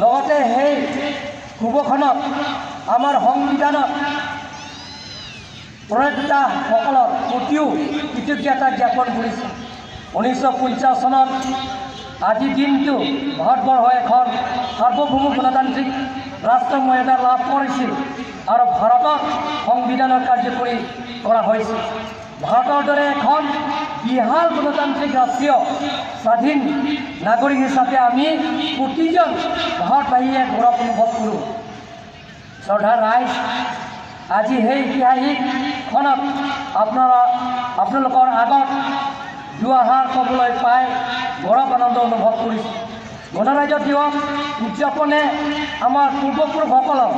লগতে সেই শুভখনত আমাৰ সংবিধানত প্ৰয়োক্তাসকলৰ প্ৰতিও কৃতজ্ঞতা জ্ঞাপন কৰিছে। 1950 চনত আজি দিনটো ভাৰতবৰ্ষ এখন সাৰ্বভৌম গণতান্ত্ৰিক ৰাষ্ট্ৰ মৰ্যাদা লাভ কৰিছিল আৰু ভাৰতত সংবিধানৰ কাৰ্যকৰী কৰা হৈছিল। ভাৰতৰ দৰে এখন বিশাল গণতান্ত্ৰিক ৰাষ্ট্ৰীয় স্বাধীন নাগৰিক হিচাপে আমি প্ৰতিজন ভাৰতবাসীয়ে গৌৰৱ অনুভৱ কৰোঁ। শ্ৰদ্ধাৰ ৰাইজ, আজি সেই ঐতিহাসিকখনত আপোনালোকৰ আগত দুআষাৰ ক'বলৈ পাই গৌৰৱ আনন্দ অনুভৱ কৰিছোঁ। গণৰাজ্য দিৱস উদযাপনে আমাৰ পূৰ্বপুৰুষসকলক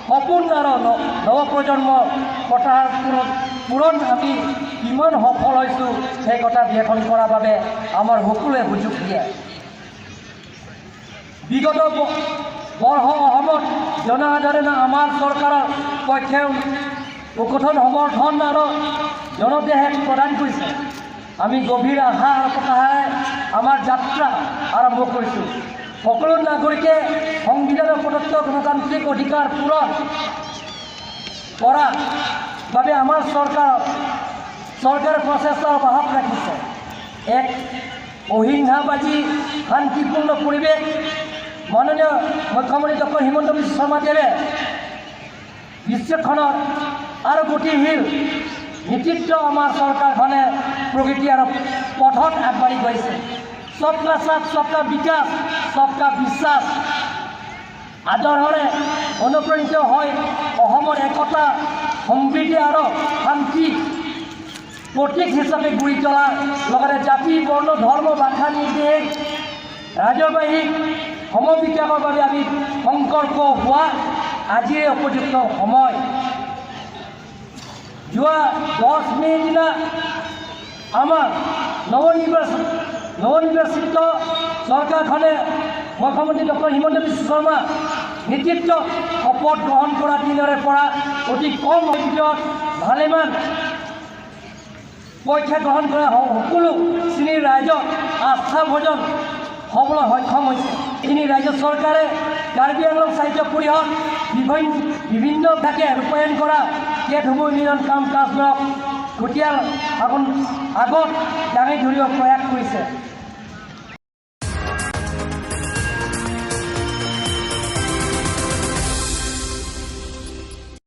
সপোন আৰু নৱপ্ৰজন্মৰ কথাৰ পূৰণ আমি কিমান সফল হৈছোঁ সেই কথা ব্যাখ্যান কৰাৰ বাবে আমাৰ সকলোৱে সুযোগ দিয়ে। বিগত বৰ্ষ অসমত জনসাধাৰণে আমাৰ চৰকাৰৰ পক্ষে উকথন সমৰ্থন আৰু জনদেহে প্ৰদান কৰিছে। আমি গভীৰ আশা আৰু প্ৰত্যাশাৰে আমাৰ যাত্ৰা আৰম্ভ কৰিছোঁ। সকলো নাগৰিকে সংবিধানৰ প্ৰদত্ত গণতান্ত্ৰিক অধিকাৰ পূৰণ কৰাৰ বাবে আমাৰ চৰকাৰে প্ৰচেষ্টা অব্যাহত ৰাখিছে। এক অহিংসাবাদী শান্তিপূৰ্ণ পৰিৱেশ মাননীয় মুখ্যমন্ত্ৰী ডক্টৰ হিমন্ত বিশ্ব শৰ্মাদেৱে বিশ্বখনত আৰু গতিশীল নেতৃত্ব আমাৰ চৰকাৰখনে প্ৰগতি আৰু পথত আগবাঢ়ি গৈছে। সবকা সাথ সবকা বিকাশ সবকা বিশ্বাস আদৰ্শৰে অনুপ্ৰাণিত হৈ অসমৰ একতা সমৃদ্ধি আৰু শান্তি প্ৰতীক হিচাপে গঢ়ি তোলাৰ লগতে জাতি বৰ্ণ ধৰ্ম ভাষা নিৰ্বিশেষ ৰাজ্যবাহী সমবিকাশৰ বাবে আমি সংকল্প হোৱা আজিয়ে উপযুক্ত সময়। যোৱা 10 মে' দিনা আমাৰ নৱনিৰ্বাচিত চৰকাৰখনে মুখ্যমন্ত্ৰী ডক্টৰ হিমন্ত বিশ্ব শৰ্মা নেতৃত্বত শপত গ্ৰহণ কৰা দিনৰে পৰা অতি কম ভিতৰত ভালেমান পৰীক্ষা গ্ৰহণ কৰা সকলো শ্ৰেণীৰ ৰাইজক আস্থা ভোজন হ'বলৈ সক্ষম হৈছে। তিনি ৰাজ্য চৰকাৰে কাৰ্বি আংলং সাহিত্য পৰিষদ বিভিন্ন ভাগে ৰূপায়ণ কৰা কেতসমূহ উন্নয়ন কাম কাজবোৰক আগত দাঙি ধৰিব প্ৰয়াস কৰিছে।